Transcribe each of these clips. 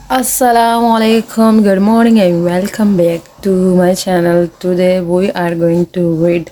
Assalamu alaikum, good morning and welcome back to my channel. Today we are going to read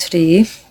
3.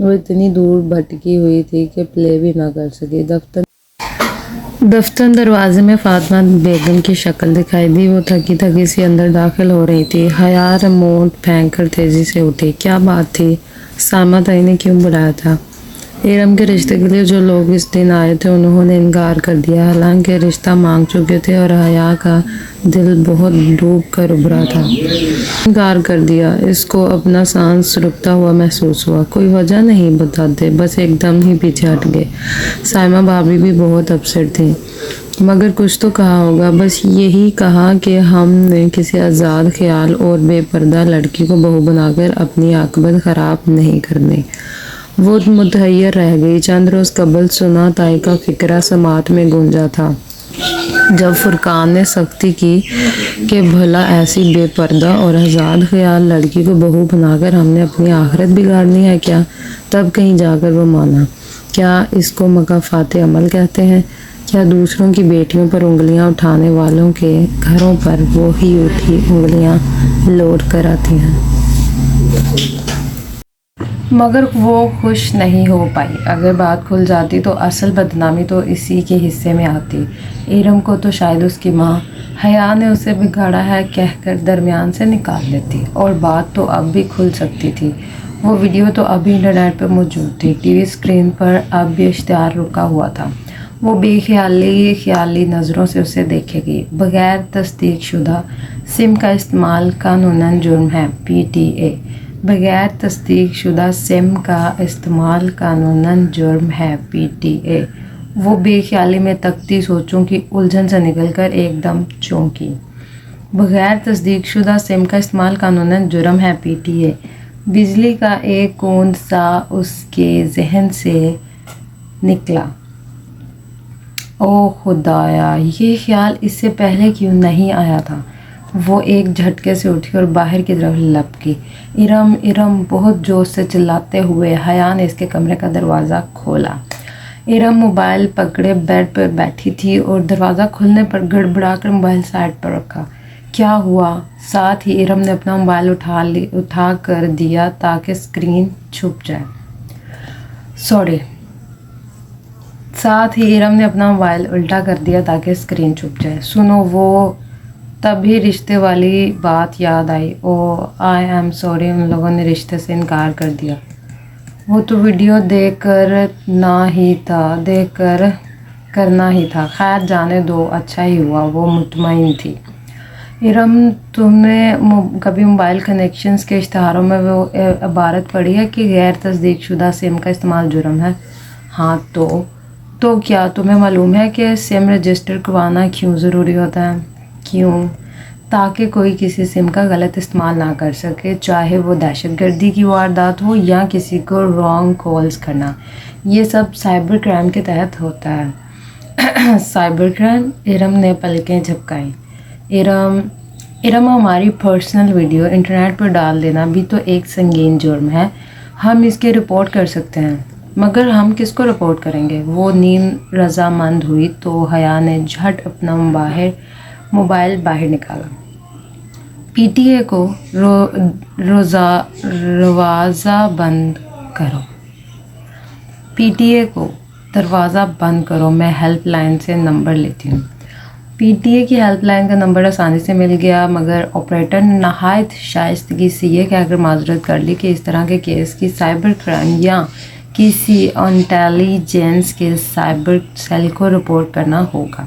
وہ اتنی دور بھٹکی ہوئی تھی کہ پلے بھی نہ کر سکی۔ دفتر دروازے میں فاطمہ بیگم کی شکل دکھائی دی۔ وہ تھکی تھکی سی اندر داخل ہو رہی تھی۔ حیا ریموٹ پھینک کر تیزی سے اٹھی۔ کیا بات تھی؟ سائمہ تائی نے کیوں بلایا تھا؟ ارم کے رشتے کے لیے جو لوگ اس دن آئے تھے انہوں نے انکار کر دیا، حالانکہ رشتہ مانگ چکے تھے، اور حیا کا دل بہت ڈوب کر ابھرا تھا۔ انکار کر دیا۔ اس کو اپنا سانس رکتا ہوا محسوس ہوا۔ کوئی وجہ نہیں بتاتے، بس ایک دم ہی پیچھے ہٹ گئے۔ سائمہ بھابھی بھی بہت اپسیٹ تھیں۔ مگر کچھ تو کہا ہوگا۔ بس یہی کہا کہ ہم نے کسی آزاد خیال اور بے پردہ لڑکی کو بہو بنا کر اپنی عاقبت خراب نہیں کرنی۔ وہ متحیر رہ گئی۔ چند روز قبل سنا تائی کا فقرہ سماعت میں گونجا تھا، جب فرقان نے سختی کی کہ بھلا ایسی بے پردہ اور آزاد خیال لڑکی کو بہو بنا کر ہم نے اپنی آخرت بگاڑنی ہے کیا؟ تب کہیں جا کر وہ مانا۔ کیا اس کو مکافات عمل کہتے ہیں؟ کیا دوسروں کی بیٹیوں پر انگلیاں اٹھانے والوں کے گھروں پر وہی اٹھی انگلیاں لوٹ کر آتی ہیں؟ مگر وہ خوش نہیں ہو پائی۔ اگر بات کھل جاتی تو اصل بدنامی تو اسی کے حصے میں آتی۔ ارم کو تو شاید اس کی ماں حیا نے اسے بگاڑا ہے کہہ کر درمیان سے نکال لیتی، اور بات تو اب بھی کھل سکتی تھی۔ وہ ویڈیو تو اب بھی انٹرنیٹ پر موجود تھی۔ ٹی وی اسکرین پر اب بھی اشتہار رکا ہوا تھا۔ وہ بے خیالی نظروں سے اسے دیکھے گی۔ بغیر تصدیق شدہ سم کا استعمال قانوناً جرم ہے، PTA۔ بغیر تصدیق شدہ سم کا استعمال قانوناً جرم ہے، PTA۔ وہ بے خیالی میں تکتی سوچوں کی الجھن سے نکل کر ایک دم چونکی۔ بغیر تصدیق شدہ سم کا استعمال قانوناً جرم ہے، PTA۔ بجلی کا ایک کوند سا اس کے ذہن سے نکلا۔ او خدایا، یہ خیال اس سے پہلے کیوں نہیں آیا تھا؟ وہ ایک جھٹکے سے اٹھی اور باہر کی طرف لپکی۔ ارم ارم، بہت جوش سے چلاتے ہوئے حیا نے اس کے کمرے کا دروازہ کھولا۔ ارم موبائل پکڑے بیڈ پر بیٹھی تھی اور دروازہ کھلنے پر گڑبڑا کر موبائل سائڈ پر رکھا۔ کیا ہوا؟ ساتھ ہی ارم نے اپنا موبائل اٹھا کر دیا تاکہ اسکرین چھپ جائے۔ ساتھ ہی ارم نے اپنا موبائل الٹا کر دیا تاکہ اسکرین چھپ جائے۔ سنو، وہ تبھی رشتے والی بات یاد آئی۔ او آئی ایم سوری، ان لوگوں نے رشتے سے انکار کر دیا۔ وہ تو ویڈیو دیکھ کر کرنا ہی تھا۔ خیر جانے دو، اچھا ہی ہوا، وہ مطمئن تھی۔ ارم، تم نے کبھی موبائل کنیکشنز کے اشتہاروں میں وہ عبارت پڑھی ہے کہ غیر تصدیق شدہ سم کا استعمال جرم ہے؟ ہاں تو کیا تمہیں معلوم ہے کہ سم رجسٹر کروانا کیوں ضروری ہوتا ہے؟ کیوں؟ تاکہ کوئی کسی سم کا غلط استعمال نہ کر سکے، چاہے وہ دہشت گردی کی واردات ہو یا کسی کو رانگ کالز کرنا۔ یہ سب سائبر کرائم کے تحت ہوتا ہے۔ Cyber crime? ارم نے پلکیں جھپکائیں۔ ارم، ہماری پرسنل ویڈیو انٹرنیٹ پر ڈال دینا بھی تو ایک سنگین جرم ہے۔ ہم اس کے رپورٹ کر سکتے ہیں، مگر ہم کس کو رپورٹ کریں گے؟ وہ نیم رضامند ہوئی تو حیا نے جھٹ اپنا موبائل باہر نکالا۔ PTA کو دروازہ بند کرو۔ PTA کو دروازہ بند کرو۔ میں ہیلپ لائن سے نمبر لیتی ہوں۔ PTA کی ہیلپ لائن کا نمبر آسانی سے مل گیا، مگر آپریٹر نے نہایت شائستگی سے یہ کہہ کر معذرت کر لی کہ اس طرح کے کیس کی سائبر کرائم یا کسی انٹیلیجنس کے سائبر سیل کو رپورٹ کرنا ہوگا۔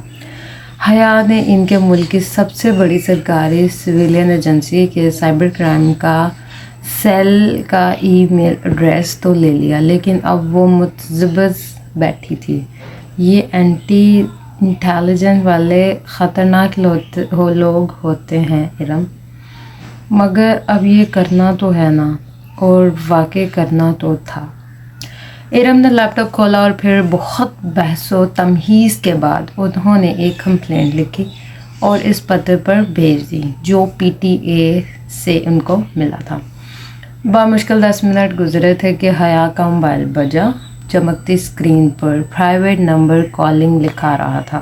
حیا نے ان کے ملک کی سب سے بڑی سرکاری سویلین ایجنسی کے سائبر کرائم کا سیل کا ای میل ایڈریس تو لے لیا، لیکن اب وہ متذبذب بیٹھی تھی۔ یہ اینٹی انٹیلیجنس والے خطرناک لوگ ہوتے ہیں ارم، مگر اب یہ کرنا تو ہے نا، اور واقع کرنا تو تھا۔ ارم نے لیپ ٹاپ کھولا اور پھر بہت بحث و تمہیز کے بعد انہوں نے ایک کمپلینٹ لکھی اور اس پتے پر بھیج دی جو PTA سے ان کو ملا تھا۔ بامشکل 10 منٹ گزرے تھے کہ حیا کا موبائل بجا۔ چمکتی اسکرین پر پرائیویٹ نمبر کالنگ لکھا رہا تھا۔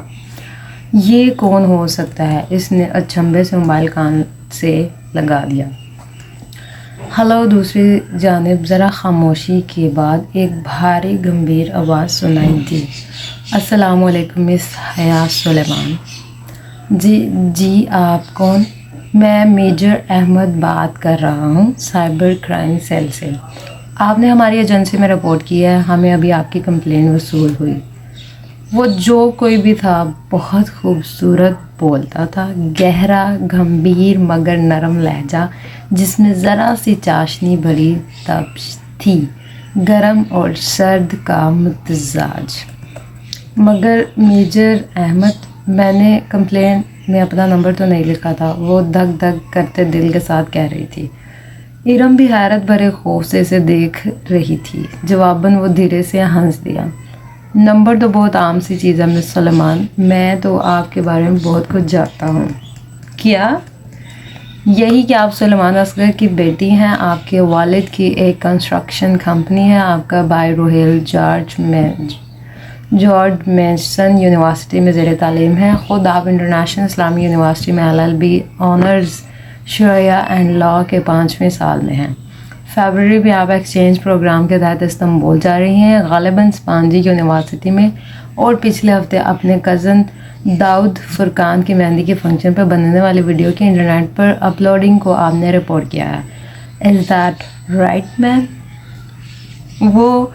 یہ کون ہو سکتا ہے؟ اس نے اچنبھے سے موبائل کان سے لگا دیا۔ ہلو دوسری جانب ذرا خاموشی کے بعد ایک بھاری گمبھیر آواز سنائی دی۔ السلام علیکم مس حیا سلیمان۔ جی آپ کون؟ میں میجر احمد بات کر رہا ہوں سائبر کرائم سیل سے۔ آپ نے ہماری ایجنسی میں رپورٹ کی ہے، ہمیں ابھی آپ کی کمپلین وصول ہوئی۔ وہ جو کوئی بھی تھا بہت خوبصورت بولتا تھا، گہرا گمبھیر مگر نرم لہجہ جس میں ذرا سی چاشنی بھری تپش تھی، گرم اور سرد کا متزاج۔ مگر میجر احمد، میں نے کمپلین میں اپنا نمبر تو نہیں لکھا تھا، وہ دھک دھک کرتے دل کے ساتھ کہہ رہی تھی۔ ارم بھی حیرت بھرے خوف سے اسے دیکھ رہی تھی۔ جواباً وہ دھیرے سے ہنس دیا۔ نمبر تو بہت عام سی چیز ہے مس سلیمان، میں تو آپ کے بارے میں بہت کچھ جانتا ہوں۔ کیا؟ یہی کہ آپ سلیمان اصغر کی بیٹی ہیں، آپ کے والد کی ایک کنسٹرکشن کمپنی ہے، آپ کا بھائی روہیل جارج میسن یونیورسٹی میں زیر تعلیم ہے، خود آپ انٹرنیشنل اسلامی یونیورسٹی میں LLB honours Shariah and law کے 5ویں سال میں ہیں۔ فیبرری میں آپ ایکسچینج پروگرام کے تحت استنبول جا رہی ہیں، غالباً اسپانجی یونیورسٹی میں، اور پچھلے ہفتے اپنے کزن داؤد فرقان کی مہندی کے فنکشن پر بننے والی ویڈیو کی انٹرنیٹ پر اپلوڈنگ کو آپ نے رپورٹ کیا ہے۔ Is that right ma'am? وہ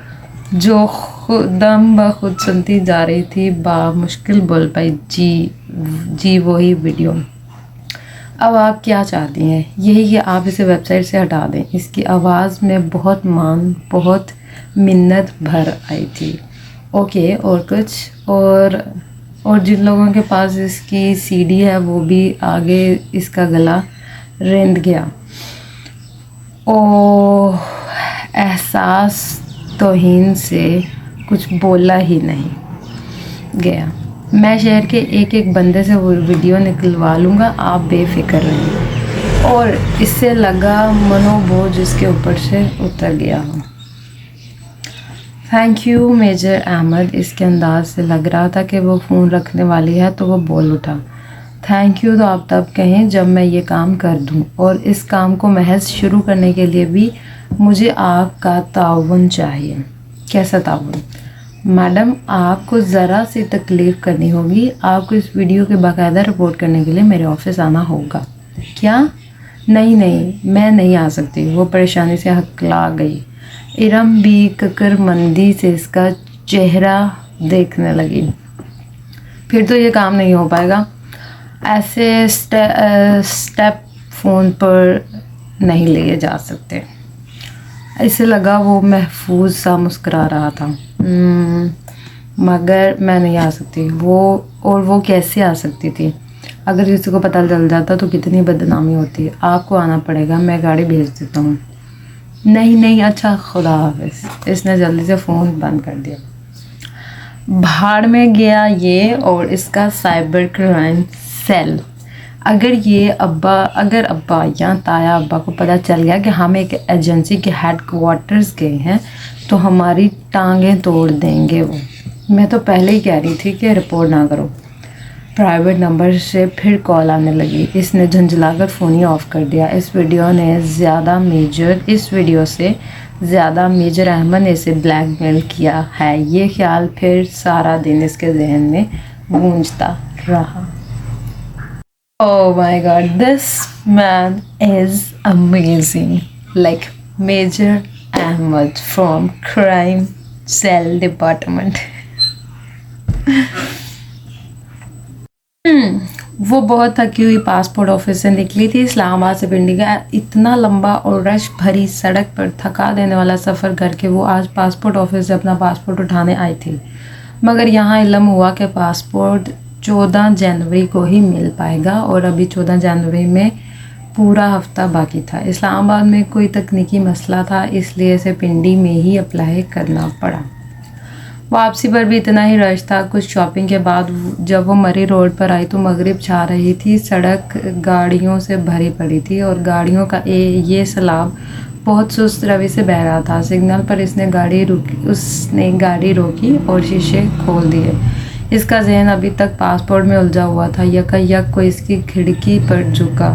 جو خودم بخود سنتی جا رہی تھی بامشکل بول پائی، جی وہی ویڈیو۔ اب آپ کیا چاہتی ہیں؟ یہی کہ آپ اسے ویب سائٹ سے ہٹا دیں۔ اس کی آواز میں بہت منت بھر آئی تھی۔ اوکے، اور کچھ؟ اور جن لوگوں کے پاس اس کی CD ہے وہ بھی آگے اس کا گلا رند گیا۔ اوہ، احساس توہین سے کچھ بولا ہی نہیں گیا۔ میں شہر کے ایک بندے سے وہ ویڈیو نکلوا لوں گا، آپ بے فکر رہیں۔ اور اس سے لگا منو بوجھ اس کے اوپر سے اتر گیا ہوں۔ Thank you major Ahmed. اس کے انداز سے لگ رہا تھا کہ وہ فون رکھنے والی ہے تو وہ بول اٹھا۔ تھینک یو تو آپ تب کہیں جب میں یہ کام کر دوں، اور اس کام کو محض شروع کرنے کے لیے بھی مجھے آپ کا تعاون چاہیے۔ کیسا تعاون؟ میڈم، آپ کو ذرا سی تکلیف کرنی ہوگی، آپ کو اس ویڈیو کے باقاعدہ رپورٹ کرنے کے لیے میرے آفس آنا ہوگا۔ کیا؟ نہیں، میں نہیں آ سکتی، وہ پریشانی سے ہکلا گئی۔ ارم بھی ککر مندی سے اس کا چہرہ دیکھنے لگی۔ پھر تو یہ کام نہیں ہو پائے گا، ایسے سٹیپ فون پر نہیں لیے جا سکتے۔ اسے لگا وہ محفوظ سا مسکرا رہا تھا۔ مگر میں نہیں آ سکتی۔ وہ کیسے آ سکتی تھی؟ اگر کسی کو پتہ چل جاتا تو کتنی بدنامی ہوتی۔ آپ کو آنا پڑے گا، میں گاڑی بھیج دیتا ہوں۔ نہیں، اچھا، خدا حافظ۔ اس نے جلدی سے فون بند کر دیا۔ بھاڑ میں گیا یہ اور اس کا سائبر کرائم سیل۔ اگر ابا یا تایا ابا کو پتہ چل گیا کہ ہم ایک ایجنسی کے ہیڈ کوارٹرز گئے ہیں تو ہماری ٹانگیں توڑ دیں گے وہ۔ میں تو پہلے ہی کہہ رہی تھی کہ رپورٹ نہ کرو۔ پرائیویٹ نمبر سے پھر کال آنے لگی۔ اس نے جھنجھلا کر فون ہی آف کر دیا۔ اس ویڈیو سے زیادہ میجر احمد نے اسے بلیک میل کیا ہے، یہ خیال پھر سارا دن اس کے ذہن میں گونجتا رہا۔ Oh my God, this man is amazing. Like Major Ahmed from Crime Cell Department. وہ بہت تھکی ہوئی پاسپورٹ آفس سے نکلی تھی۔ اسلام آباد سے پنڈی کا اتنا لمبا اور رش بھری سڑک پر تھکا دینے والا سفر کر کے وہ آج پاسپورٹ آفس سے اپنا پاسپورٹ اٹھانے آئی تھی، مگر یہاں علم ہوا کہ پاسپورٹ 14 جنوری کو ہی مل پائے گا، اور ابھی 14 جنوری میں پورا ہفتہ باقی تھا۔ اسلام آباد میں کوئی تکنیکی مسئلہ تھا، اس لیے اسے پنڈی میں ہی اپلائی کرنا پڑا۔ واپسی پر بھی اتنا ہی رش تھا۔ کچھ شاپنگ کے بعد جب وہ مری روڈ پر آئی تو مغرب چھا رہی تھی۔ سڑک گاڑیوں سے بھری پڑی تھی اور گاڑیوں کا یہ سیلاب بہت سست روی سے بہہ رہا تھا۔ سگنل پر اس نے گاڑی روکی اور شیشے کھول دیے۔ اس کا ذہن ابھی تک پاسپورٹ میں الجھا ہوا تھا۔ یک کوئی اس کی کھڑکی پر جھکا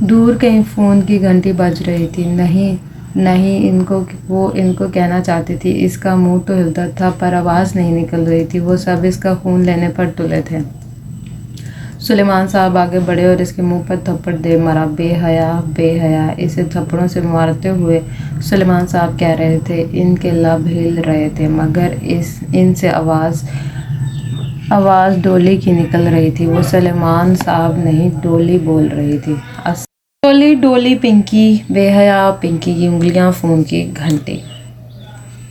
دور کہیں فون کی گھنٹی بج رہی تھی. نہیں وہ ان کو کہنا چاہتی تھی. اس کا منہ تو ہلتا تھا پر آواز نہیں نکل رہی تھی. وہ سب اس کا خون لینے پر تلے تھے. سلیمان صاحب آگے بڑھے اور اس کے منہ پر تھپڑ دے مارا. بے حیا. اسے تھپڑوں سے مارتے ہوئے سلیمان صاحب کہہ رہے تھے. ان کے لب ہل رہے تھے مگر ان سے آواز ڈولی کی نکل رہی تھی. وہ سلیمان صاحب نہیں ڈولی بول رہی تھی. ڈولی پنکی. بے حیا پنکی کی انگلیاں فون کی گھنٹی.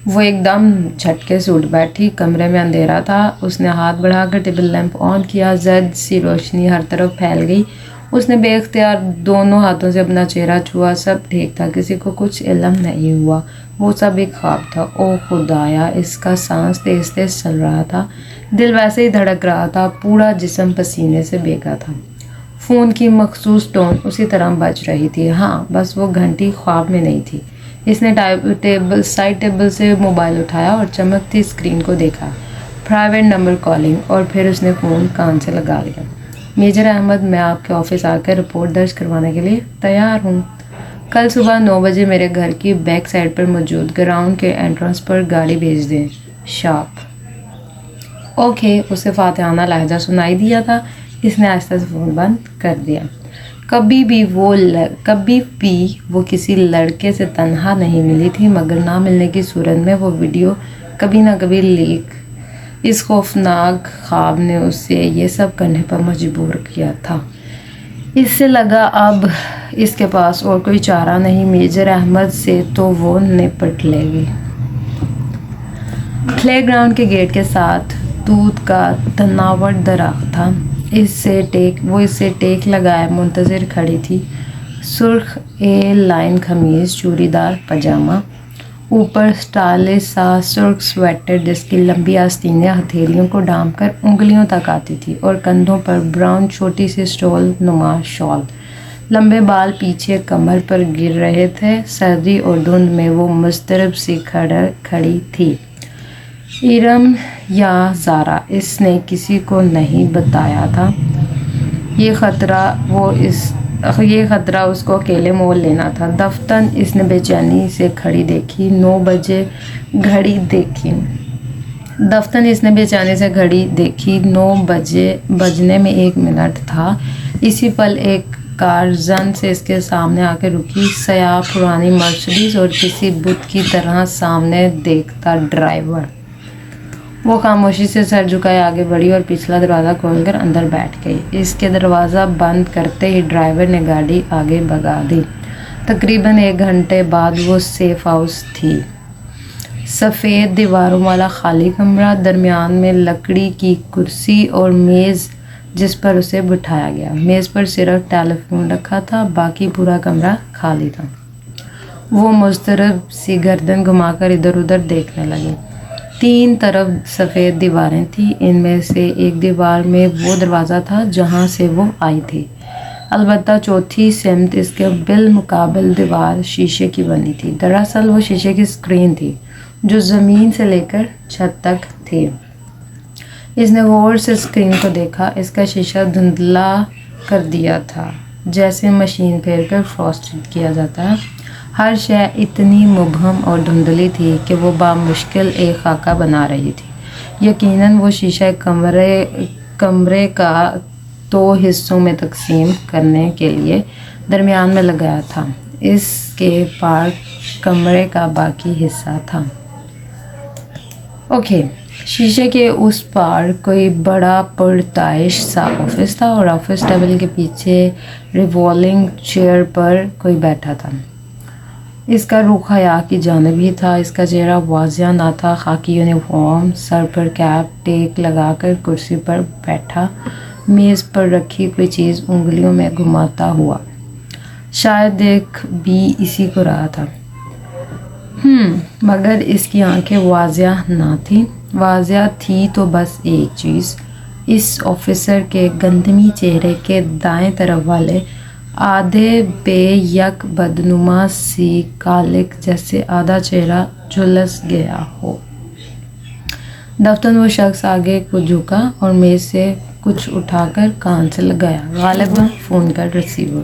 وہ ایک دم جھٹکے سے اٹھ بیٹھی. کمرے میں اندھیرا تھا. اس نے ہاتھ بڑھا کر ٹیبل لیمپ آن کیا. زرد سی روشنی ہر طرف پھیل گئی. اس نے بے اختیار دونوں ہاتھوں سے اپنا چہرہ چھوا. سب ٹھیک تھا. کسی کو کچھ علم نہیں ہوا. وہ سب ایک خواب تھا. او خدایا. اس کا سانس تیز تیز چل رہا تھا. دل ویسے ہی دھڑک رہا تھا. پورا جسم پسینے سے بھیگا تھا. فون کی مخصوص ٹون اسی طرح بج رہی تھی. ہاں بس وہ گھنٹی خواب میں نہیں تھی. اس نے سائڈ ٹیبل سے موبائل اٹھایا اور چمکتی اسکرین کو دیکھا. Private number calling. اور پھر اس نے فون کان سے لگا لیا. میجر احمد میں آپ کے آفس آ کر رپورٹ درج کروانے کے لیے تیار ہوں. کل صبح 9 بجے میرے گھر کی بیک سائڈ پر موجود گراؤنڈ کے انٹرنس پر گاڑی بھیج دیں. شاپ. اوکے. اسے فاتحانہ لہجہ سنائی دیا تھا. اس نے آہستہ سے فون بند کر دیا. کبھی بھی وہ کسی لڑکے سے تنہا نہیں ملی تھی مگر نہ ملنے کی صورت میں وہ ویڈیو کبھی نہ کبھی لیک. اس خوفناک خواب نے اسے یہ سب کرنے پر مجبور کیا تھا. اس سے لگا اب اس کے پاس اور کوئی چارہ نہیں. میجر احمد سے تو وہ نپٹ لے گی. پلے گراؤنڈ کے گیٹ کے ساتھ دودھ کا تناور درخت تھا. وہ اس سے ٹیک لگائے منتظر کھڑی تھی. سرخ لائن قمیض, چوڑی دار پاجامہ, اوپر سٹائلش سا سرخ سویٹر جس کی لمبی آستینیں ہتھیلیوں کو ڈھانپ کر انگلیوں تک آتی تھی, اور کندھوں پر براؤن چھوٹی سی سٹول نما شال. لمبے بال پیچھے کمر پر گر رہے تھے. سردی اور دھند میں وہ مضطرب سی کھڑی تھی. ارم یا زارا. اس نے کسی کو نہیں بتایا تھا. یہ خطرہ اس کو اکیلے مول لینا تھا. دفتن اس نے بے چینی سے کھڑی دیکھی. 9 بجے گھڑی دیکھی. دفتن اس نے بے چینی سے گھڑی دیکھی. 9 بجنے میں 1 منٹ تھا. اسی پل ایک کار زن سے اس کے سامنے آ کے رکی. سیاہ پرانی مرسڈیز اور کسی بت کی طرح سامنے دیکھتا ڈرائیور. وہ خاموشی سے سر جھکائے آگے بڑھی اور پچھلا دروازہ کھول کر اندر بیٹھ گئی. اس کے دروازہ بند کرتے ہی ڈرائیور نے گاڑی آگے بھگا دی. تقریباً 1 گھنٹے بعد وہ سیف ہاؤس تھی. سفید دیواروں والا خالی کمرہ, درمیان میں لکڑی کی کرسی اور میز جس پر اسے بٹھایا گیا. میز پر صرف ٹیلی فون رکھا تھا. باقی پورا کمرہ خالی تھا. وہ مضطرب سی گردن گھما کر ادھر ادھر دیکھنے لگی. 3 طرف سفید دیواریں تھیں. ان میں سے ایک دیوار میں وہ دروازہ تھا جہاں سے وہ آئی تھی. البتہ چوتھی سمت اس کے بالمقابل دیوار شیشے کی بنی تھی. دراصل وہ شیشے کی اسکرین تھی جو زمین سے لے کر چھت تک تھی. اس نے غور سے اسکرین کو دیکھا. اس کا شیشہ دھندلا کر دیا تھا جیسے مشین پھیر کر فراسٹنگ کیا جاتا ہے. ہر شے اتنی مبہم اور دھندلی تھی کہ وہ بامشکل ایک خاکہ بنا رہی تھی. یقیناً وہ شیشہ کمرے کا 2 حصوں میں تقسیم کرنے کے لیے درمیان میں لگایا تھا. اس کے پار کمرے کا باقی حصہ تھا. اوکے. شیشے کے اس پار کوئی بڑا پرتعیش سا آفس تھا اور آفس ٹیبل کے پیچھے ریوالونگ چیئر پر کوئی بیٹھا تھا. اس کا رخ حیا کی جانب ہی تھا. اس کا چہرہ واضح نہ تھا. خاکی یونیفارم, سر پر کیپ, ٹیک لگا کر کرسی پر بیٹھا, میز پر رکھی کوئی چیز انگلیوں میں گھماتا ہوا. شاید دیکھ بھی اسی کو رہا تھا. مگر اس کی آنکھیں واضح نہ تھیں. واضح تھی تو بس ایک چیز. اس آفیسر کے گندمی چہرے کے دائیں طرف والے آدھے بے یک بدنما سی کالک جیسے آدھا چہرہ جھلس گیا ہو. دفتن وہ شخص آگے کو جھکا اور میز سے کچھ اٹھا کر کان سے لگایا. غالباً فون کا ریسیور.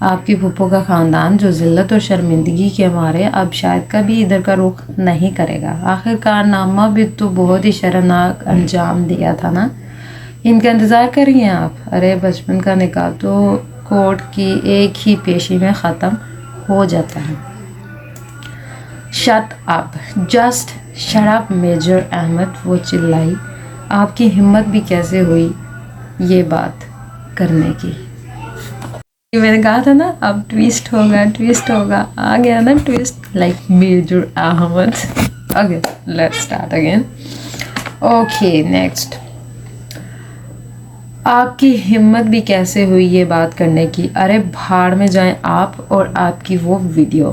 آپ کی پھپھو کا خاندان جو ذلت اور شرمندگی کے مارے اب شاید کبھی ادھر کا رخ نہیں کرے گا۔ آخر کارنامہ بھی تو بہت ہی شرمناک انجام دیا تھا نا۔ ان کا انتظار کر رہی ہیں آپ؟ ارے بچپن کا نکاح تو کورٹ کی ایک ہی پیشی میں ختم ہو جاتا ہے۔ Shut up, just shut up major Ahmed, وہ چلائی۔ آپ کی ہمت بھی کیسے ہوئی یہ بات کرنے کی؟ میں نے کہا تھا نا اب ٹویسٹ ہوگا، آ گیا نا twist, like major Ahmed. Okay let's start again. Okay next, آپ کی ہمت بھی کیسے ہوئی یہ بات کرنے کی؟ ارے بھاڑ میں جائیں آپ اور آپ کی وہ ویڈیو،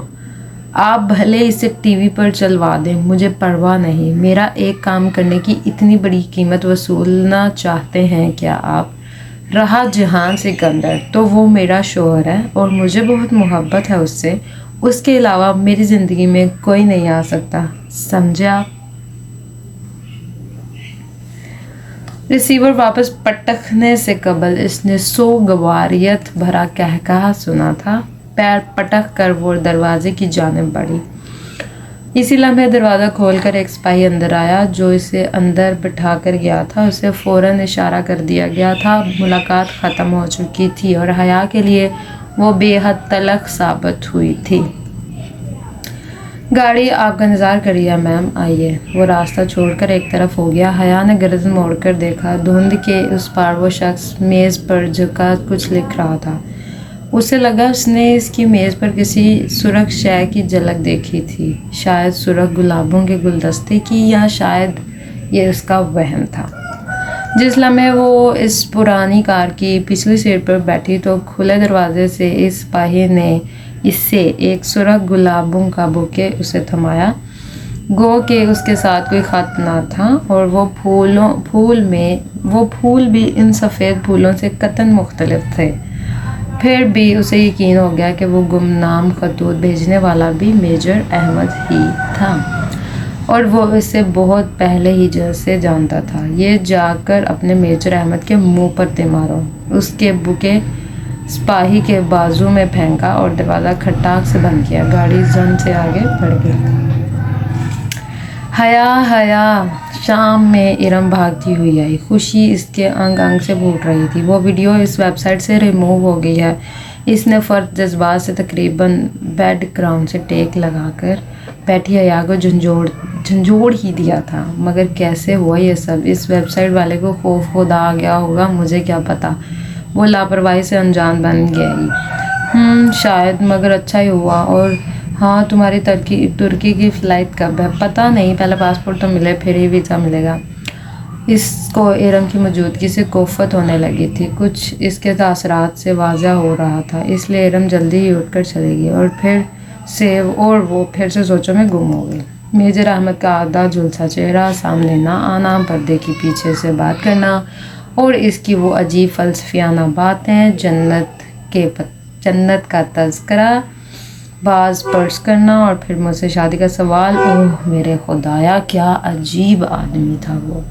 آپ بھلے اسے ٹی وی پر چلوا دیں، مجھے پرواہ نہیں۔ میرا ایک کام کرنے کی اتنی بڑی قیمت وصولنا چاہتے ہیں کیا آپ؟ رہا جہان سکندر تو وہ میرا شوہر ہے اور مجھے بہت محبت ہے اس سے، اس کے علاوہ میری زندگی میں کوئی نہیں آ سکتا، سمجھے آپ؟ ریسیور واپس پٹکنے سے قبل اس نے سوگواریت بھرا کہکہا سنا تھا۔ پیر پٹک کر وہ دروازے کی جانب بڑھی۔ اسی لمحے دروازہ کھول کر ایک سپاہی اندر آیا جو اسے اندر بٹھا کر گیا تھا۔ اسے فوراً اشارہ کر دیا گیا تھا، ملاقات ختم ہو چکی تھی اور حیا کے لیے وہ بے حد تلخ ثابت ہوئی تھی۔ گاڑی آپ کا انتظار کر رہی ہے میم، آئیے۔ وہ راستہ چھوڑ کر ایک طرف ہو گیا۔ حیا نے گردن موڑ کر دیکھا، دھند کے اس پار وہ شخص میز پر جھکا کچھ لکھ رہا تھا۔ اسے لگا اس نے اس کی میز پر کسی سرخ شے کی جھلک دیکھی تھی، شاید سرخ گلابوں کے گلدستے کی، یا شاید یہ اس کا وہم تھا۔ جس لمحے وہ اس پرانی کار کی پچھلی سیٹ پر بیٹھی تو کھلے دروازے سے اس سپاہی نے اس سے ایک سرخ گلابوں کا بوکے اسے تھمایا، گو کہ اس کے ساتھ کوئی خط نہ تھا، اور وہ پھول بھی ان سفید پھولوں سے قطعاً مختلف تھے۔ پھر بھی اسے یقین ہو گیا کہ وہ گمنام خطوط بھیجنے والا بھی میجر احمد ہی تھا، اور وہ اسے بہت پہلے ہی سے جانتا تھا۔ یہ جا کر اپنے میجر احمد کے منہ پر دے مارو۔ اس کے بوکے سپاہی کے بازو میں پھینکا اور دروازہ کھٹاک سے بند کیا۔ گاڑی زن سے آگے بڑھ گئی۔ حیا شام میں ارم بھاگتی ہوئی آئی۔ خوشی اس کے انگ انگ سے پھوٹ رہی تھی۔ وہ ویڈیو اس ویب سائٹ سے ریموو ہو گئی ہے۔ اس نے فرد جذبات سے تقریباً بیڈ گراؤنڈ سے ٹیک لگا کر بیٹھی حیا کو جھنجھوڑ ہی دیا تھا۔ مگر کیسے ہوا یہ سب؟ اس ویب سائٹ والے کو خوف خدا آ گیا ہوگا، مجھے کیا پتا، وہ لاپرواہی سے انجان بن گئی۔ شاید، مگر اچھا ہی ہوا۔ اور ہاں، تمہاری ترکی کی فلائٹ کب ہے؟ پتہ نہیں، پہلے پاسپورٹ تو ملے پھر ہی ویزا ملے گا۔ اس کو ارم کی موجودگی سے کوفت ہونے لگی تھی، کچھ اس کے تاثرات سے واضح ہو رہا تھا، اس لیے ارم جلدی ہی اٹھ کر چلے گی اور وہ پھر سے سوچوں میں گم ہو گئی۔ میجر احمد کا آدھا جھلسا چہرہ، سامنے نہ آنا، پردے کے پیچھے سے بات کرنا، اور اس کی وہ عجیب فلسفیانہ باتیں، جنت کا تذکرہ، بعض پرس کرنا، اور پھر مجھ سے شادی کا سوال۔ اوہ میرے خدایا، کیا عجیب آدمی تھا وہ!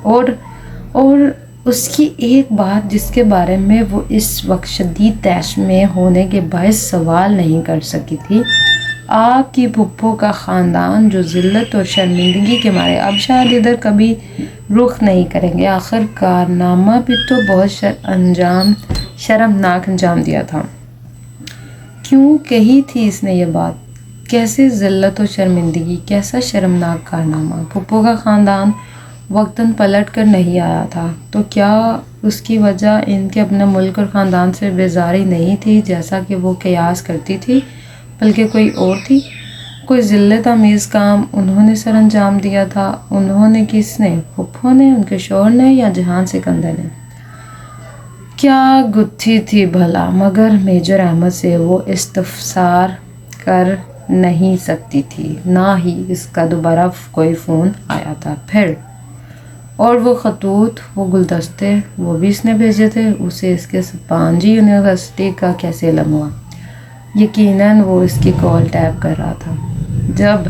اور اس کی ایک بات جس کے بارے میں وہ اس وقت شدید طیش میں ہونے کے باعث سوال نہیں کر سکی تھی، آپ کی پھپھو کا خاندان جو ذلت اور شرمندگی کے مارے اب شاید ادھر کبھی رخ نہیں کریں گے۔ آخر کارنامہ بھی تو بہت شرمناک انجام دیا تھا۔ کیوں کہی تھی اس نے یہ بات؟ کیسے ذلت و شرمندگی؟ کیسا شرمناک کارنامہ؟ پھپھو کا خاندان وقتاً پلٹ کر نہیں آیا تھا تو کیا اس کی وجہ ان کے اپنے ملک اور خاندان سے بیزاری نہیں تھی جیسا کہ وہ قیاس کرتی تھی، بلکہ کوئی اور تھی؟ کوئی ذلت آمیز کام انہوں نے سر انجام دیا تھا؟ انہوں نے کس نے؟ پھپھو نے، ان کے شوہر نے، یا جہان سکندر نے؟ کیا گتھی تھی بھلا؟ مگر میجر احمد سے وہ استفسار کر نہیں سکتی تھی، نہ ہی اس کا دوبارہ کوئی فون آیا تھا۔ پھر اور وہ خطوط، وہ گلدستے، وہ بھی اس نے بھیجے تھے۔ اسے اس کے اسپانجی یونیورسٹی کا کیسے علم ہوا؟ یقیناً وہ اس کی کال ٹیپ کر رہا تھا جب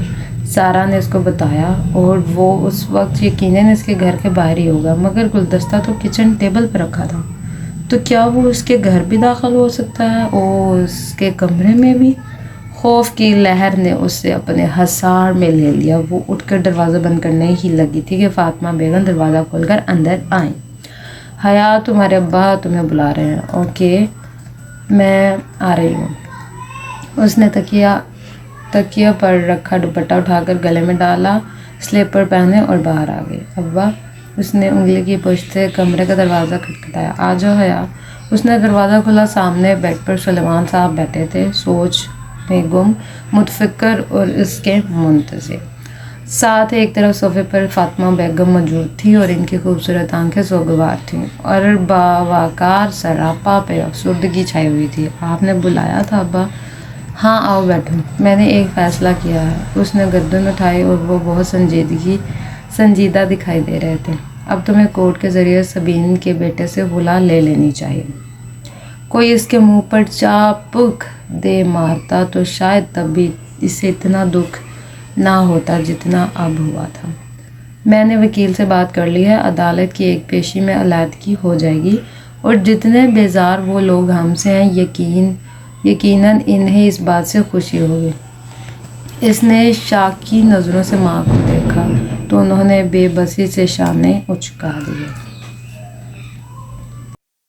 سارا نے اس کو بتایا، اور وہ اس وقت یقیناً اس کے گھر کے باہر ہی ہوگا، مگر گلدستہ تو کچن ٹیبل پر رکھا تھا۔ تو کیا وہ اس کے گھر بھی داخل ہو سکتا ہے اور اس کے کمرے میں بھی؟ خوف کی لہر نے اسے اپنے حصار میں لے لیا۔ وہ اٹھ کر دروازہ بند کرنے ہی لگی تھی کہ فاطمہ بیگم دروازہ کھول کر اندر آئیں۔ حیا، تمہارے ابا تمہیں بلا رہے ہیں۔ اوکے، میں آ رہی ہوں۔ اس نے تکیہ پر رکھا دوپٹہ اٹھا کر گلے میں ڈالا، سلیپر پہنے اور باہر آ گئی۔ ابا، اس نے انگلی کی پشت سے کمرے کا دروازہ کھٹکھٹایا۔ آ جاؤ حیا۔ اس نے دروازہ کھولا۔ سامنے بیڈ پر سلیمان صاحب بیٹھے تھے، سوچ میں گم، متفکر اور اس کے منتظر۔ ساتھ ایک طرف صوفے پر فاطمہ بیگم موجود تھی اور ان کی خوبصورت آنکھیں سوگوار تھیں اور باوقار سراپا پہ افسردگی چھائی ہوئی تھی۔ آپ نے بلایا تھا ابا؟ ہاں، آؤ بیٹھو، میں نے ایک فیصلہ کیا ہے۔ اس نے گردن اٹھائی اور وہ بہت سنجیدہ دکھائی دے رہے تھے۔ اب تمہیں کورٹ کے ذریعے سبین کے بیٹے سے خلا لے لینی چاہیے۔ کوئی اس کے منہ پر چاپک دے مارتا تو شاید تب بھی اسے اتنا دکھ نہ ہوتا جتنا اب ہوا تھا۔ میں نے وکیل سے بات کر لی ہے، عدالت کی ایک پیشی میں علیحدگی ہو جائے گی اور جتنے بیزار وہ لوگ ہم سے ہیں یقیناً انہیں اس بات سے خوشی ہوگی۔ اس نے شاکی نظروں سے ماں کو دیکھا تو انہوں نے بے بسی سے شانے اچکا دیے۔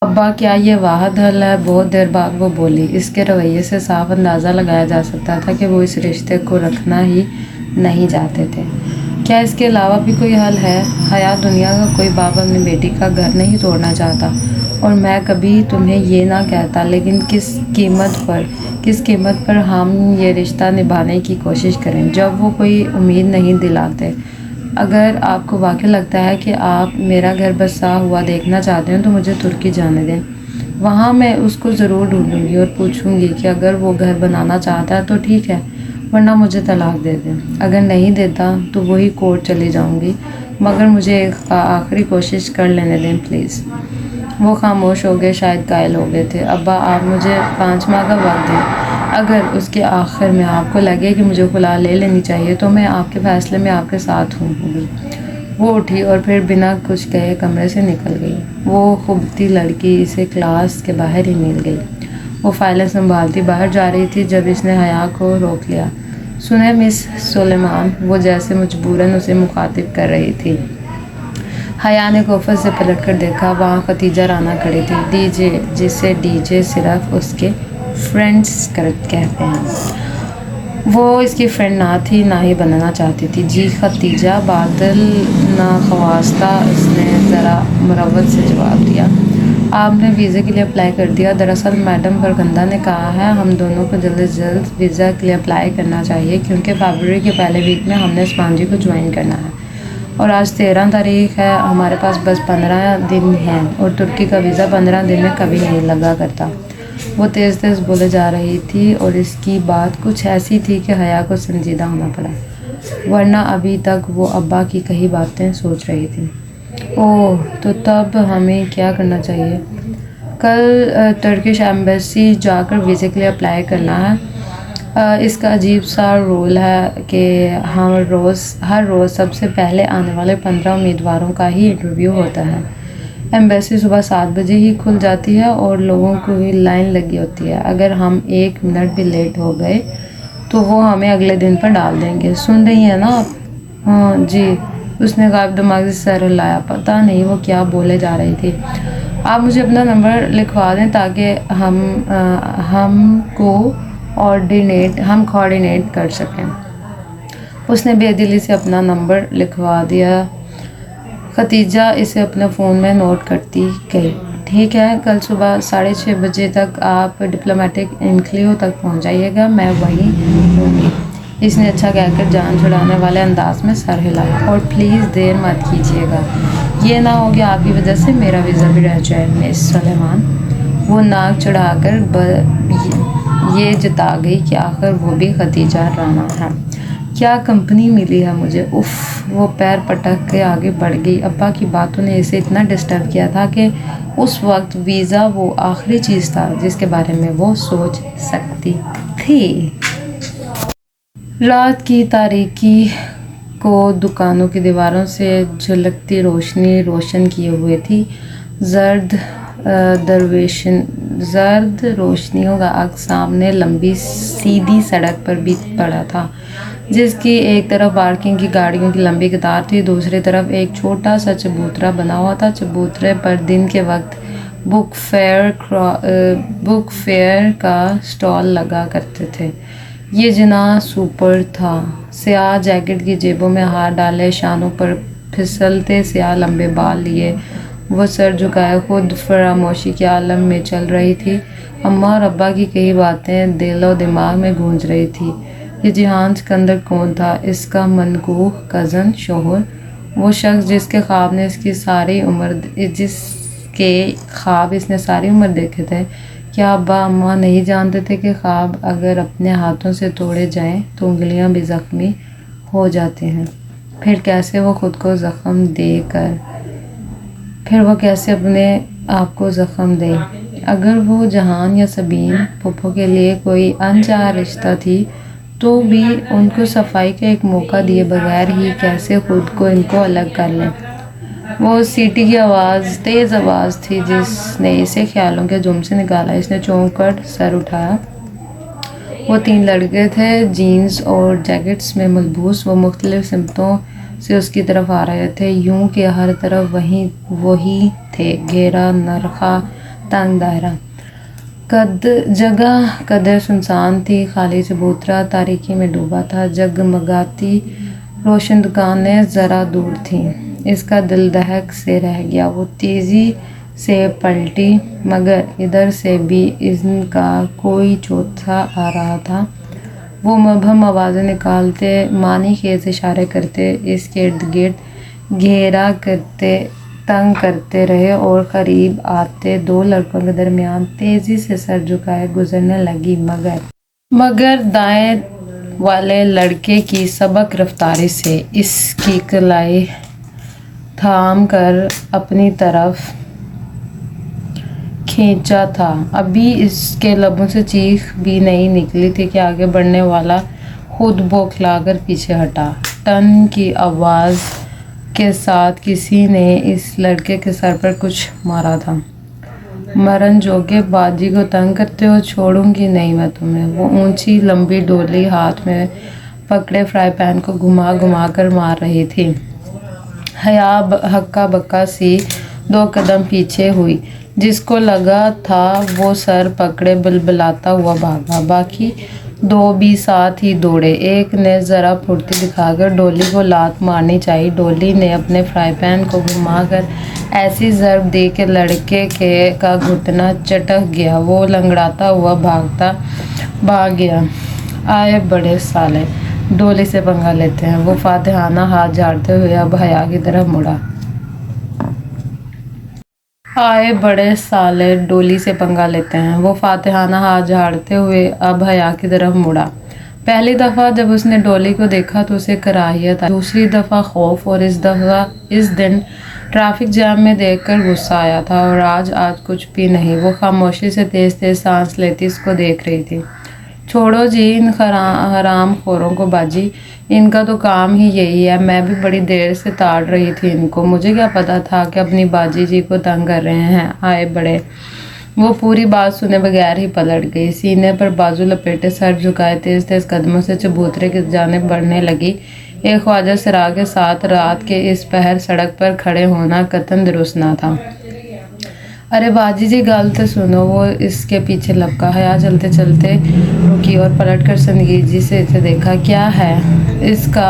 ابا، کیا یہ واحد حل ہے؟ بہت دیر بعد وہ بولی۔ اس کے رویے سے صاف اندازہ لگایا جا سکتا تھا کہ وہ اس رشتے کو رکھنا ہی نہیں چاہتے تھے۔ کیا اس کے علاوہ بھی کوئی حل ہے؟ حیا، دنیا کا کوئی باپ اپنی بیٹی کا گھر نہیں توڑنا چاہتا، اور میں کبھی تمہیں یہ نہ کہتا، لیکن کس قیمت پر ہم یہ رشتہ نبھانے کی کوشش کریں جب وہ کوئی امید نہیں دلاتے؟ اگر آپ کو واقعی لگتا ہے کہ آپ میرا گھر بسا ہوا دیکھنا چاہتے ہیں تو مجھے ترکی جانے دیں۔ وہاں میں اس کو ضرور ڈھونڈوں گی اور پوچھوں گی کہ اگر وہ گھر بنانا چاہتا ہے تو ٹھیک ہے، ورنہ مجھے طلاق دے دیں۔ اگر نہیں دیتا تو وہی کورٹ چلی جاؤں گی، مگر مجھے ایک آخری کوشش کر لینے دیں پلیز۔ وہ خاموش ہو گئے، شاید قائل ہو گئے تھے۔ ابا، آپ مجھے 5 ماہ کا وقت دیں۔ اگر اس کے آخر میں آپ کو لگے کہ مجھے خلا لے لینی چاہیے تو میں آپ کے فیصلے میں آپ کے ساتھ ہوں گی۔ وہ اٹھی اور پھر بنا کچھ کہے کمرے سے نکل گئی۔ وہ خوبصورت لڑکی اسے کلاس کے باہر ہی مل گئی۔ وہ فائلیں سنبھالتی باہر جا رہی تھی جب اس نے حیا کو روک لیا۔ سنیں مس سلیمان، وہ جیسے مجبوراً اسے مخاطب کر رہی تھی۔ حیا نے غفلت سے پلٹ کر دیکھا۔ وہاں ختیجہ رانا کھڑی تھی، ڈی جے، جسے ڈی جے صرف اس کے فرینڈس کہتے ہیں۔ وہ اس کی فرینڈ نہ تھی، نہ ہی بننا چاہتی تھی۔ جی ختیجہ، بادل ناخواستہ اس نے ذرا مروت سے جواب دیا۔ آپ نے ویزے کے لیے اپلائی کر دیا؟ دراصل میڈم فرگندہ نے کہا ہے ہم دونوں کو جلد از جلد ویزا کے لیے اپلائی کرنا چاہیے، کیونکہ فیبرری کے پہلے ویک میں ہم نے اسپانجی کو جوائن کرنا ہے، اور آج 13 تاریخ ہے۔ ہمارے پاس بس 15 دن ہیں، اور ترکی کا ویزا 15 دن میں کبھی نہیں لگا کرتا۔ وہ تیز بولے جا رہی تھی اور اس کی بات کچھ ایسی تھی کہ حیا کو سنجیدہ ہونا پڑا، ورنہ ابھی تک وہ ابا کی کہی باتیں سوچ رہی تھی۔ اوہ، تو تب ہمیں کیا کرنا چاہیے؟ کل ٹرکش ایمبیسی جا کر ویزے کے لیے اپلائی کرنا ہے۔ اس کا عجیب سا رول ہے کہ ہر روز سب سے پہلے آنے والے 15 امیدواروں کا ہی انٹرویو ہوتا ہے۔ ایمبیسی صبح 7 بجے ہی کھل جاتی ہے اور لوگوں کی لائن لگی ہوتی ہے۔ اگر ہم 1 منٹ بھی لیٹ ہو گئے تو وہ ہمیں اگلے دن پر ڈال دیں گے۔ سن رہی ہیں نا آپ؟ ہاں جی، اس نے غائب دماغ سے سر ہلایا۔ پتہ نہیں وہ کیا بولے جا رہی تھی۔ آپ مجھے اپنا نمبر لکھوا دیں تاکہ ہم کوآرڈینیٹ کر سکیں۔ اس نے بے دلی سے اپنا نمبر لکھوا دیا۔ ختیجہ اسے اپنے فون میں نوٹ کرتی گئی۔ ٹھیک ہے، کل صبح 6:30 بجے تک آپ ڈپلومیٹک انکلیو تک پہنچ جائیے گا، میں وہیں ہوں گی۔ اس نے اچھا کہہ کر جان چھڑانے والے انداز میں سر ہلایا۔ اور پلیز دیر مت کیجیے گا، یہ نہ ہو کہ آپ کی وجہ سے میرا ویزا بھی رہ جائے مس سلیمان۔ وہ ناک چڑھا کر یہ جتا گئی کہ آخر وہ بھی ختیجہ رانا ہے۔ کیا کمپنی ملی ہے مجھے، اف۔ وہ پیر پٹک کے آگے بڑھ گئی۔ ابا کی باتوں نے اسے اتنا ڈسٹرب کیا تھا کہ اس وقت ویزا وہ آخری چیز تھا جس کے بارے میں وہ سوچ سکتی تھی۔ رات کی تاریکی کو دکانوں کی دیواروں سے جھلکتی روشنی روشن کیے ہوئے تھی۔ زرد درویشن زرد روشنیوں کا عکس سامنے لمبی سیدھی سڑک پر بھی پڑا تھا، جس کی ایک طرف پارکنگ کی گاڑیوں کی لمبی قطار تھی، دوسری طرف ایک چھوٹا سا چبوترا بنا ہوا تھا۔ چبوترے پر دن کے وقت بک فیئر کا سٹال لگا کرتے تھے۔ یہ جناح سوپر تھا، سیاہ جیکٹ کی جیبوں میں ہاتھ ڈالے، شانوں پر پھسلتے سیاہ لمبے بال لیے وہ سر جھکائے خود فراموشی کے عالم میں چل رہی تھی۔ اماں اور ابا کی کئی باتیں دل و دماغ میں گونج رہی تھی۔ یہ جہان سکندر کون تھا؟ اس کا منکوہ کزن، شوہر، وہ شخص جس کے خواب اس نے ساری عمر دیکھے تھے۔ کیا ابا اماں نہیں جانتے تھے کہ خواب اگر اپنے ہاتھوں سے توڑے جائیں تو انگلیاں بھی زخمی ہو جاتی ہیں؟ پھر کیسے وہ خود کو زخم دے کر پھر وہ کیسے اپنے آپ کو زخم دے؟ اگر وہ جہان یا سبین پھپھو کے لیے کوئی انچاہا رشتہ تھی تو بھی ان کو صفائی کا ایک موقع دیے بغیر ہی کیسے خود کو ان کو الگ کر لیں؟ وہ سیٹی کی آواز تیز آواز تھی جس نے اسے خیالوں کے جم سے نکالا۔ اس نے چونک کر سر اٹھایا۔ وہ 3 لڑکے تھے، جینز اور جیکٹس میں ملبوس۔ وہ مختلف سمتوں سے اس کی طرف آ رہے تھے، یوں کہ ہر طرف وہی تھے، گھیرا، نرخہ، تنگ دائرہ۔ جگہ قدر سنسان تھی، خالی چبوترا تاریکی میں ڈوبا تھا، جگمگاتی روشن دکانیں ذرا دور تھیں۔ اس کا دل دہک سے رہ گیا۔ وہ تیزی سے پلٹی، مگر ادھر سے بھی ان کا کوئی چوتھا آ رہا تھا۔ وہ مبہم آوازیں نکالتے، معنی خیز اشارے کرتے، اس کے ارد گرد گھیرا کرتے، تنگ کرتے رہے اور قریب آتے 2 لڑکوں کے درمیان تیزی سے سر جھکائے گزرنے لگی، مگر دائیں والے لڑکے کی سبک رفتاری سے اس کی کلائی تھام کر اپنی طرف کھینچا تھا۔ ابھی اس کے لبوں سے چیخ بھی نہیں نکلی تھی کہ آگے بڑھنے والا خود بوکھلا کر پیچھے ہٹا۔ ٹن کی آواز کے ساتھ کسی نے اس لڑکے کے سر پر کچھ مارا تھا۔ مرن جوگے، باجی کو تنگ کرتے ہو، چھوڑوں گی نہیں میں تمہیں۔ وہ اونچی لمبی ڈولی ہاتھ میں پکڑے فرائی پین کو گھما گھما کر مار رہی تھی۔ حیا ہکا بکا سی 2 قدم پیچھے ہوئی۔ جس کو لگا تھا وہ سر پکڑے بلبلاتا ہوا بھاگا۔ باقی 2 بھی ساتھ ہی دوڑے۔ ایک نے ذرا پھرتی دکھا کر ڈولی کو لات مارنی چاہی۔ ڈولی نے اپنے فرائی پین کو گھما کر ایسی ضرب دی کہ لڑکے کا گھٹنا چٹک گیا۔ وہ لنگڑاتا ہوا بھاگ گیا۔ آئے بڑے سالے، ڈولی سے پنگا لیتے ہیں۔ وہ فاتحانہ ہاتھ جھاڑتے ہوئے اب حیا کی طرف مڑا۔ آئے بڑے سالے، ڈولی سے پنگا لیتے ہیں۔ وہ فاتحانہ ہاتھ جھاڑتے ہوئے اب حیا کی طرف مڑا۔ پہلی دفعہ جب اس نے ڈولی کو دیکھا تو اسے کراہیت آئی، دوسری دفعہ خوف، اور اس دن ٹریفک جام میں دیکھ کر غصہ آیا تھا، اور آج کچھ بھی نہیں۔ وہ خاموشی سے تیز تیز سانس لیتی اس کو دیکھ رہی تھی۔ چھوڑو جی ان حرام خوروں کو باجی، ان کا تو کام ہی یہی ہے۔ میں بھی بڑی دیر سے تاڑ رہی تھی ان کو، مجھے کیا پتا تھا کہ اپنی باجی جی کو تنگ کر رہے ہیں۔ آئے بڑے۔ وہ پوری بات سنے بغیر ہی پلٹ گئی، سینے پر بازو لپیٹے، سر جھکائے تیز تیز قدموں سے چبوترے کی جانب بڑھنے لگی۔ ایک خواجہ سرا کے ساتھ رات کے اس پہر سڑک پر کھڑے ہونا قطعاً درست نہ تھا۔ ارے باجی جی گل تو سنو، وہ اس کے پیچھے لپکا۔ حیا چلتے چلتے رکی اور پلٹ کر سنجیدگی سے اسے دیکھا۔ کیا ہے؟ اس کا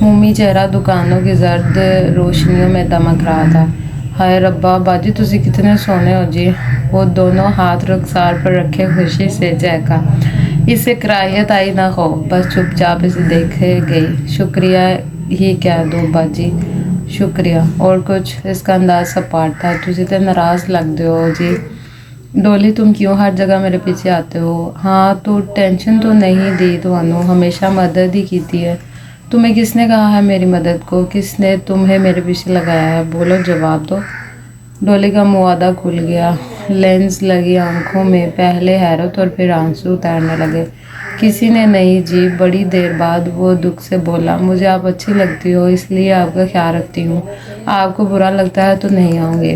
مومی چہرہ دکانوں کی زرد روشنیوں میں دمک رہا تھا۔ ہائے ربا، باجی تسی کتنے سونے ہو جی۔ وہ دونوں ہاتھ رخسار پر رکھے خوشی سے چہکا۔ اسے کراہیت آئی نہ خوف، بس چپ چاپ اسے دیکھے گئی۔ شکریہ ہی کہہ دو باجی، شکریہ۔ اور کچھ؟ اس کا انداز سپاٹ تھا۔ تسی تے ناراض لگدے ہو جی۔ ڈولی تم کیوں ہر جگہ میرے پیچھے آتے ہو؟ ہاں تو ٹینشن تو نہیں دی تھانوں، ہمیشہ مدد ہی کیتی ہے۔ تمہیں کس نے کہا ہے میری مدد کو؟ کس نے تمہیں میرے پیچھے لگایا ہے؟ بولو، جواب دو۔ ڈولی کا منہ آدھا کھل گیا، لینز لگی آنکھوں میں، پہلے حیرت اور پھر آنسو تیرنے لگے۔ کسی نے نہیں جی۔ بڑی دیر بعد وہ دکھ سے بولا، مجھے آپ اچھی لگتی ہو، اس لیے آپ کا خیال رکھتی ہوں۔ آپ کو برا لگتا ہے تو نہیں آؤں گی۔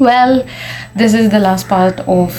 Well, this is the last part of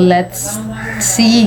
let's see